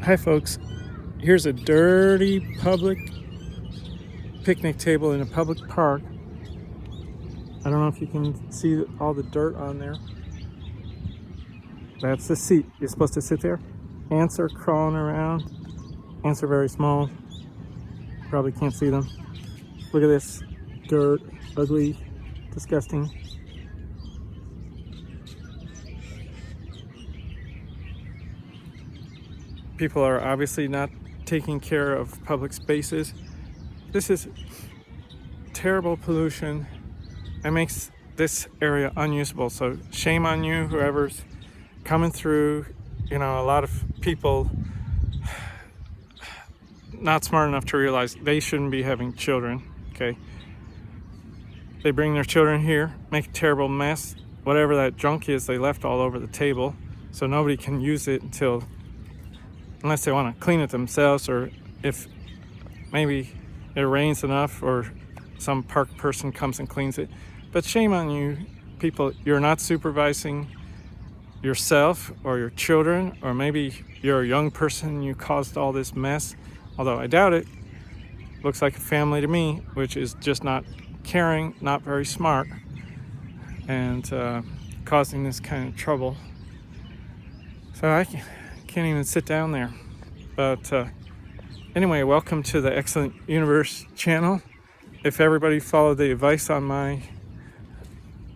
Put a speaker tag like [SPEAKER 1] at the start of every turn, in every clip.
[SPEAKER 1] Hi folks, here's a dirty public picnic table in a public park. I don't know if you can see all the dirt on there. That's the seat. You're supposed to sit there. Ants are crawling around. Ants are very small. Probably can't see them. Look at this dirt, ugly, disgusting. People are obviously not taking care of public spaces. This is terrible pollution. It makes this area unusable. So shame on you, whoever's coming through. A lot of people not smart enough to realize they shouldn't be having children. Okay, they bring their children here, make a terrible mess. Whatever that junk is, they left all over the table, so nobody can use it unless they want to clean it themselves, or if maybe it rains enough or some park person comes and cleans it. But shame on you people, you're not supervising yourself or your children, or maybe you're a young person, you caused all this mess, although I doubt it. Looks like a family to me, which is just not caring, not very smart, and causing this kind of trouble. So I can't even sit down there. But anyway, welcome to the Excellent Universe channel. If everybody followed the advice on my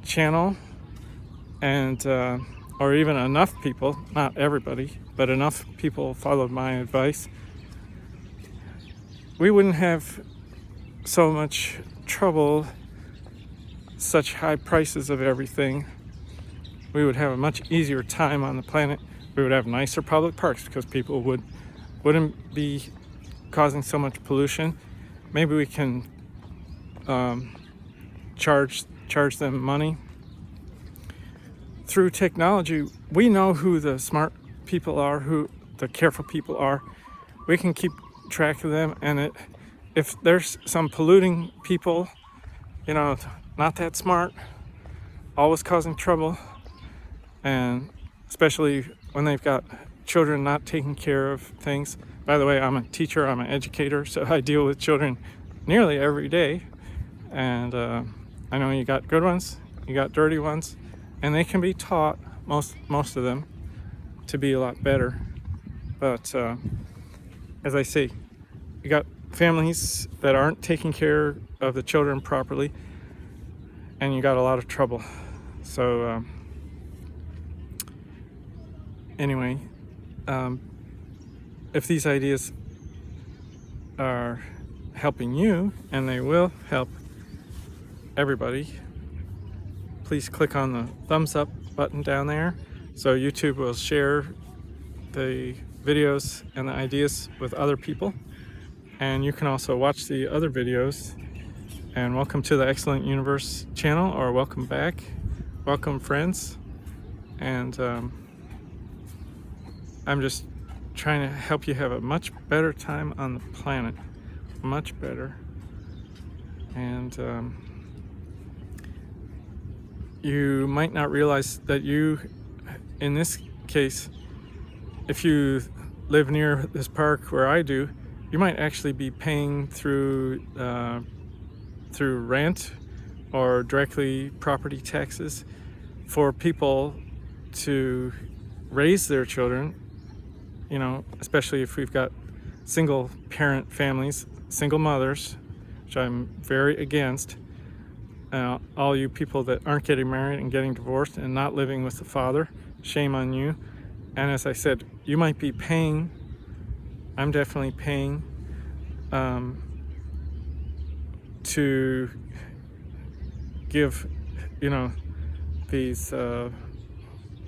[SPEAKER 1] channel, and or even enough people, not everybody, but enough people followed my advice, we wouldn't have so much trouble, such high prices of everything. We would have a much easier time on the planet. We would have nicer public parks because people wouldn't be causing so much pollution. Maybe we can charge them money. Through technology, we know who the smart people are, who the careful people are. We can keep track of them, and if there's some polluting people, not that smart, always causing trouble, and especially when they've got children not taking care of things. By the way, I'm a teacher, I'm an educator, so I deal with children nearly every day, and I know you got good ones, you got dirty ones, and they can be taught, most of them, to be a lot better. But as I say, you got families that aren't taking care of the children properly, and you got a lot of trouble. So anyway, if these ideas are helping you, and they will help everybody, please click on the thumbs up button down there so YouTube will share the videos and the ideas with other people. And you can also watch the other videos. And welcome to the Excellent Universe channel, or welcome back, welcome friends. And I'm just trying to help you have a much better time on the planet, much better. And you might not realize that you, in this case, if you live near this park where I do, you might actually be paying through rent or directly property taxes for people to raise their children, especially if we've got single parent families, single mothers, which I'm very against. All you people that aren't getting married and getting divorced and not living with the father, shame on you. And as I said, you might be paying, I'm definitely paying to give, these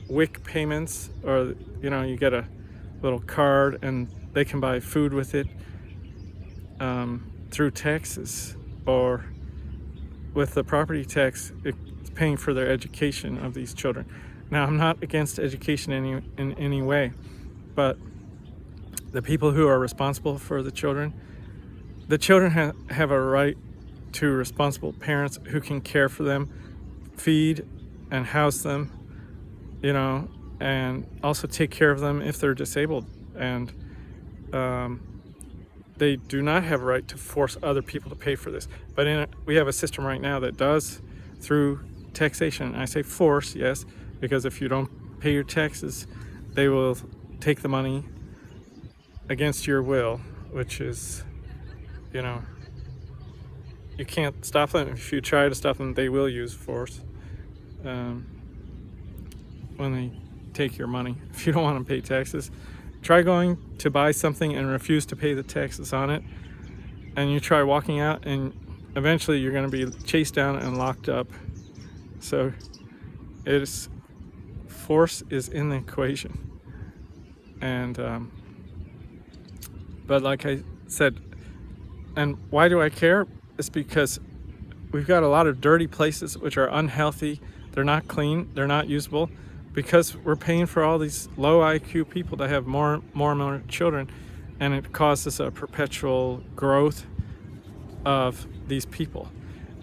[SPEAKER 1] WIC payments, or, you get a little card and they can buy food with it through taxes, or with the property tax, it's paying for their education of these children. Now, I'm not against education in any way, but the people who are responsible for the children have a right to responsible parents who can care for them, feed and house them, and also take care of them if they're disabled. And they do not have a right to force other people to pay for this. But we have a system right now that does, through taxation. I say force, yes, because if you don't pay your taxes, they will take the money against your will, which is, you can't stop them. If you try to stop them, they will use force when they take your money. If you don't want to pay taxes, try going to buy something and refuse to pay the taxes on it, and you try walking out, and eventually you're going to be chased down and locked up. So force is in the equation. And but like I said, and why do I care? It's because we've got a lot of dirty places which are unhealthy. They're not clean, they're not usable, because we're paying for all these low IQ people to have more and more children, and it causes a perpetual growth of these people.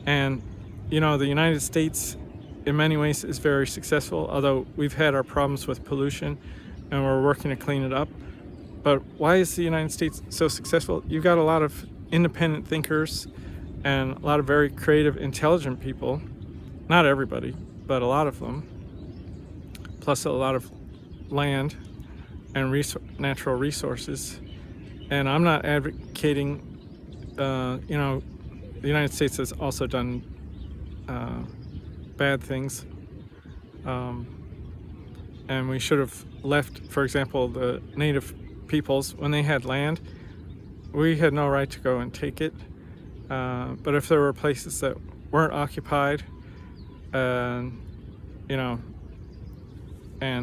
[SPEAKER 1] And the United States in many ways is very successful, although we've had our problems with pollution and we're working to clean it up. But why is the United States so successful? You've got a lot of independent thinkers and a lot of very creative, intelligent people. Not everybody, but a lot of them. Plus a lot of land and natural resources. And I'm not advocating, the United States has also done bad things. And we should have left, for example, the native peoples, when they had land, we had no right to go and take it. But if there were places that weren't occupied, and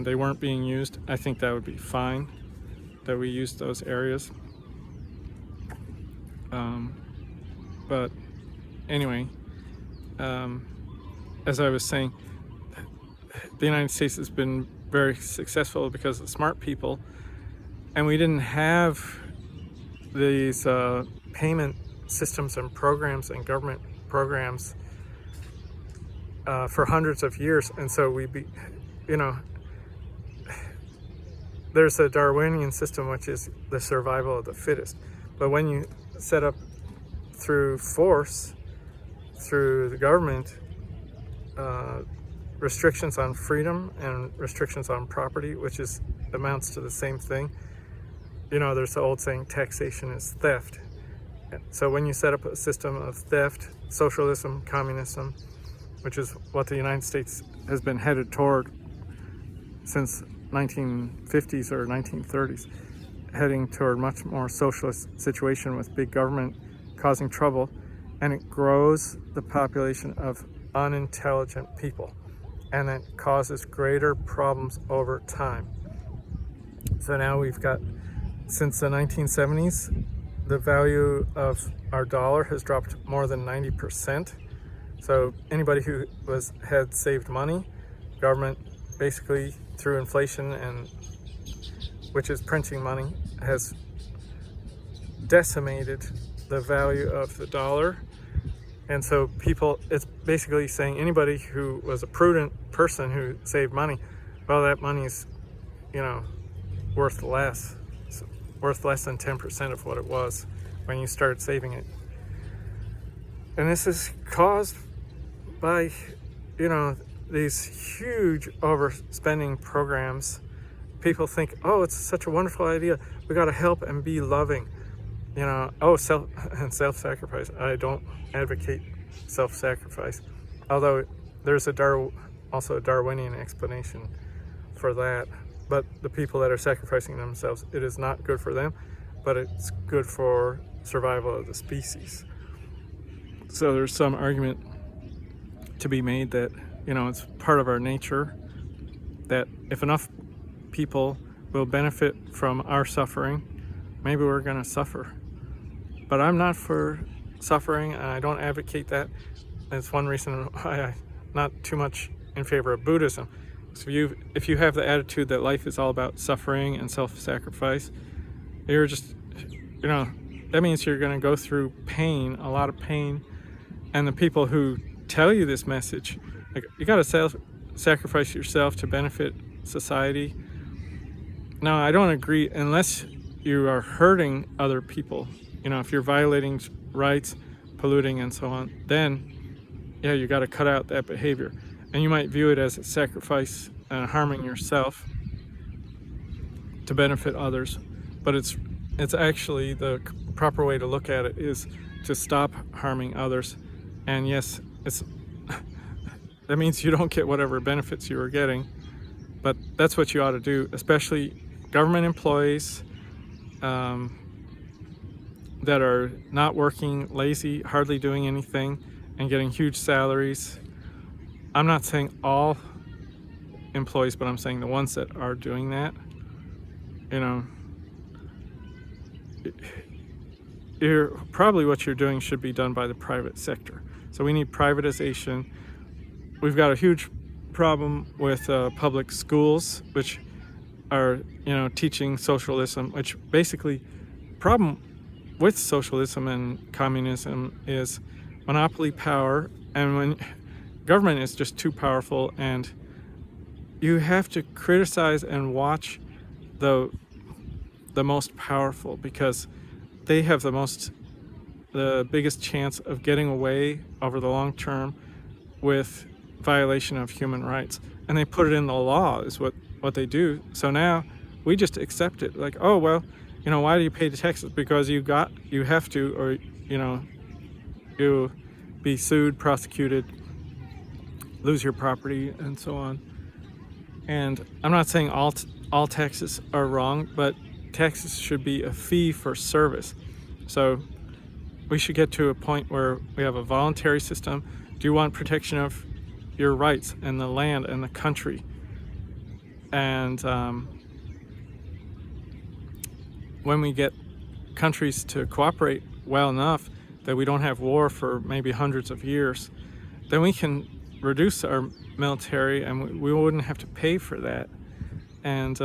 [SPEAKER 1] they weren't being used, I think that would be fine, that we used those areas. But anyway, as I was saying, the United States has been very successful because of smart people, and we didn't have these payment systems and programs and government programs for hundreds of years. And so there's a Darwinian system, which is the survival of the fittest. But when you set up through force, through the government, restrictions on freedom and restrictions on property, which amounts to the same thing. There's the old saying, taxation is theft. So when you set up a system of theft, socialism, communism, which is what the United States has been headed toward since 1950s or 1930s, heading toward much more socialist situation with big government causing trouble, and it grows the population of unintelligent people, and it causes greater problems over time. So now we've got, since the 1970s, the value of our dollar has dropped more than 90%. So anybody who had saved money, government basically through inflation, and which is printing money, has decimated the value of the dollar. And so it's basically saying anybody who was a prudent person who saved money, well, that money's, worth less. It's worth less than 10% of what it was when you started saving it. And this is caused by, these huge overspending programs. People think, oh, it's such a wonderful idea. We got to help and be loving. Self-sacrifice. I don't advocate self-sacrifice, although there's also a Darwinian explanation for that. But the people that are sacrificing themselves, it is not good for them, but it's good for survival of the species. So there's some argument to be made that, it's part of our nature, that if enough people will benefit from our suffering, maybe we're going to suffer. But I'm not for suffering, and I don't advocate that. That's one reason why I'm not too much in favor of Buddhism. So if you have the attitude that life is all about suffering and self-sacrifice, you're just, that means you're going to go through pain, a lot of pain. And the people who tell you this message, like, you got to sacrifice yourself to benefit society. No, I don't agree, unless you are hurting other people, if you're violating rights, polluting and so on, then yeah, you got to cut out that behavior. And you might view it as a sacrifice and harming yourself to benefit others, but it's actually the proper way to look at it is to stop harming others. And yes, it's that means you don't get whatever benefits you were getting, but that's what you ought to do, especially government employees that are not working, lazy, hardly doing anything, and getting huge salaries. I'm not saying all employees, but I'm saying the ones that are doing that, probably what you're doing should be done by the private sector. So we need privatization. We've got a huge problem with public schools, which are, teaching socialism, which basically, problem with socialism and communism is monopoly power, and when government is just too powerful, and you have to criticize and watch the most powerful, because they have the biggest chance of getting away over the long term with violation of human rights. And they put it in the law is what they do. So now we just accept it, like, oh well, why do you pay the taxes? Because you have to, or you be sued, prosecuted, lose your property, and so on. And I'm not saying all taxes are wrong, but taxes should be a fee for service. So we should get to a point where we have a voluntary system. Do you want protection of your rights and the land and the country? And when we get countries to cooperate well enough that we don't have war for maybe hundreds of years, then we can reduce our military and we wouldn't have to pay for that. And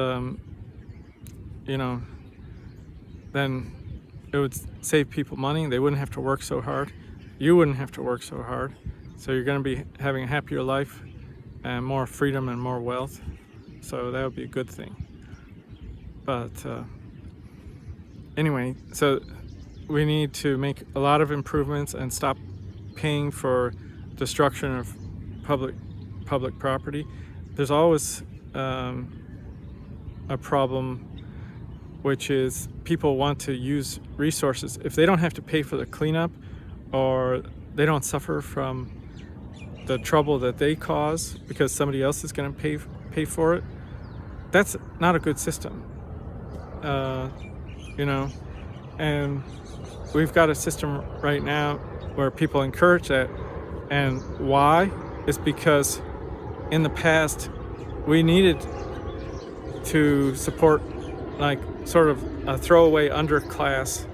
[SPEAKER 1] then it would save people money. They wouldn't have to work so hard. You wouldn't have to work so hard. So you're going to be having a happier life and more freedom and more wealth. So that would be a good thing. But anyway, so we need to make a lot of improvements and stop paying for destruction of public property. There's always a problem, which is people want to use resources. If they don't have to pay for the cleanup, or they don't suffer from the trouble that they cause because somebody else is going to pay for it, that's not a good system. And we've got a system right now where people encourage that. And why? Is because in the past we needed to support like sort of a throwaway underclass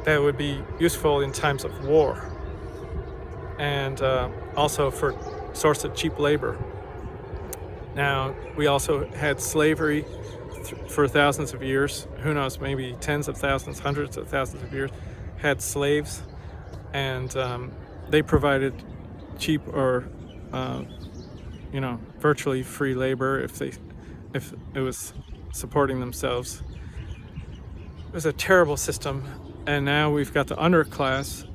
[SPEAKER 1] that would be useful in times of war, and also for source of cheap labor. Now, we also had slavery for thousands of years. Who knows, maybe tens of thousands, hundreds of thousands of years, had slaves, and they provided cheap or virtually free labor if it was supporting themselves. It was a terrible system. And now we've got the underclass,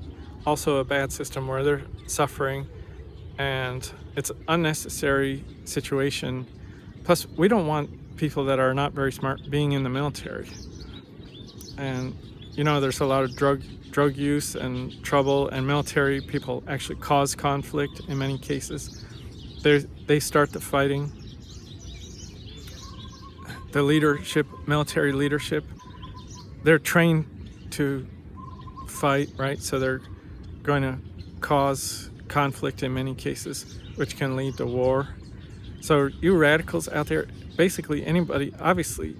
[SPEAKER 1] also a bad system where they're suffering, and it's an unnecessary situation. Plus, we don't want people that are not very smart being in the military. And there's a lot of drug use and trouble, and military people actually cause conflict in many cases. They start the fighting. The leadership, military leadership, they're trained to fight, right? So they're going to cause conflict in many cases, which can lead to war. So you radicals out there, basically anybody, obviously,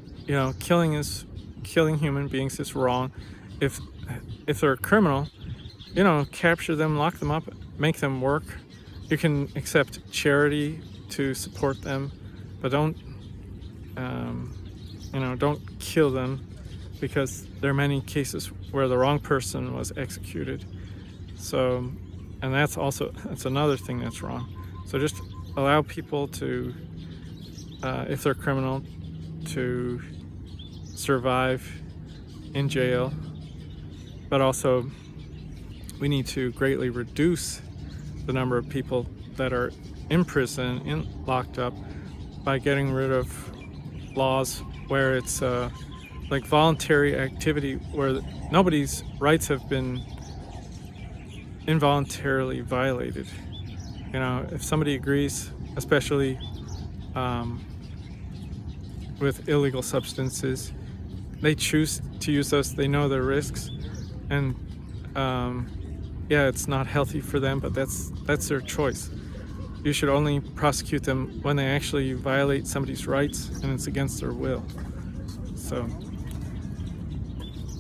[SPEAKER 1] killing human beings is wrong. If they're a criminal, capture them, lock them up, make them work. You can accept charity to support them, but don't kill them, because there are many cases where the wrong person was executed. So, and that's another thing that's wrong. So just allow people to, if they're criminal, to survive in jail, but also we need to greatly reduce the number of people that are in prison, locked up, by getting rid of laws where it's like voluntary activity, where nobody's rights have been involuntarily violated. You know, if somebody agrees, especially with illegal substances, they choose to use those, they know their risks, and yeah, it's not healthy for them, but that's their choice. You should only prosecute them when they actually violate somebody's rights and it's against their will. So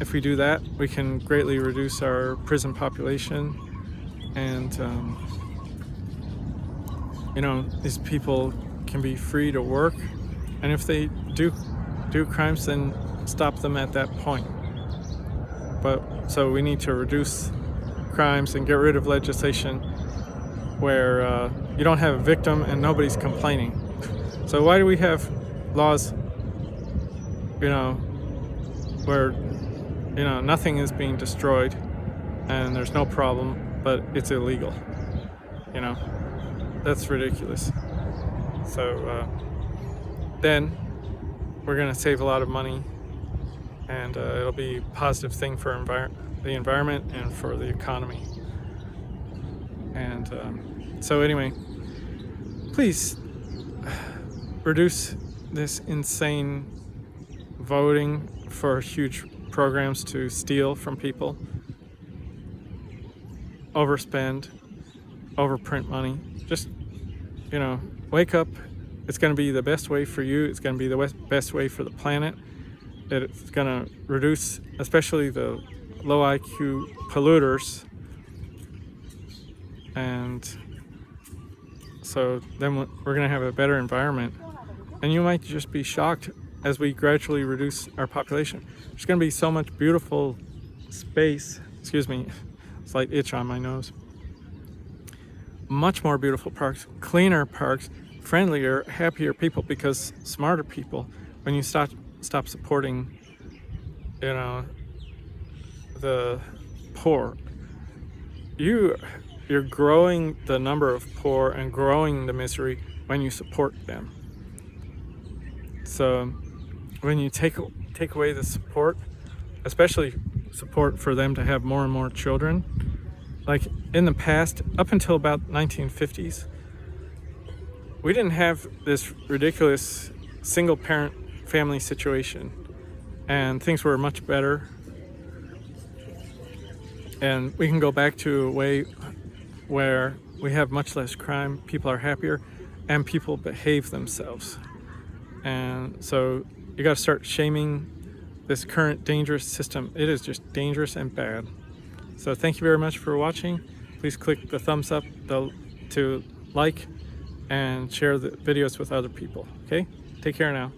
[SPEAKER 1] if we do that, we can greatly reduce our prison population, and you know, these people can be free to work, and if they do crimes, then stop them at that point. But so we need to reduce crimes and get rid of legislation where you don't have a victim and nobody's complaining. So why do we have laws, you know, where, you know, nothing is being destroyed and there's no problem, but it's illegal? You know, that's ridiculous. So then we're going to save a lot of money, and it'll be a positive thing for the environment and for the economy. And so anyway, please reduce this insane voting for huge programs to steal from people, overspend, overprint money. Just, you know, wake up. It's going to be the best way for you. It's going to be the best way for the planet. It's going to reduce, especially the low IQ polluters. And so then we're going to have a better environment. And you might just be shocked as we gradually reduce our population. There's going to be so much beautiful space. Excuse me, slight itch on my nose. Much more beautiful parks, cleaner parks, friendlier, happier people, because smarter people. When you stop supporting, you know, the poor, you're growing the number of poor and growing the misery when you support them. So when you take away the support, especially support for them to have more and more children, like in the past, up until about 1950s, we didn't have this ridiculous single parent family situation, and things were much better. And we can go back to a way where we have much less crime, people are happier, and people behave themselves. And so you got to start shaming this current dangerous system. It is just dangerous and bad. So thank you very much for watching. Please click the thumbs up to like and share the videos with other people. Okay? Take care now.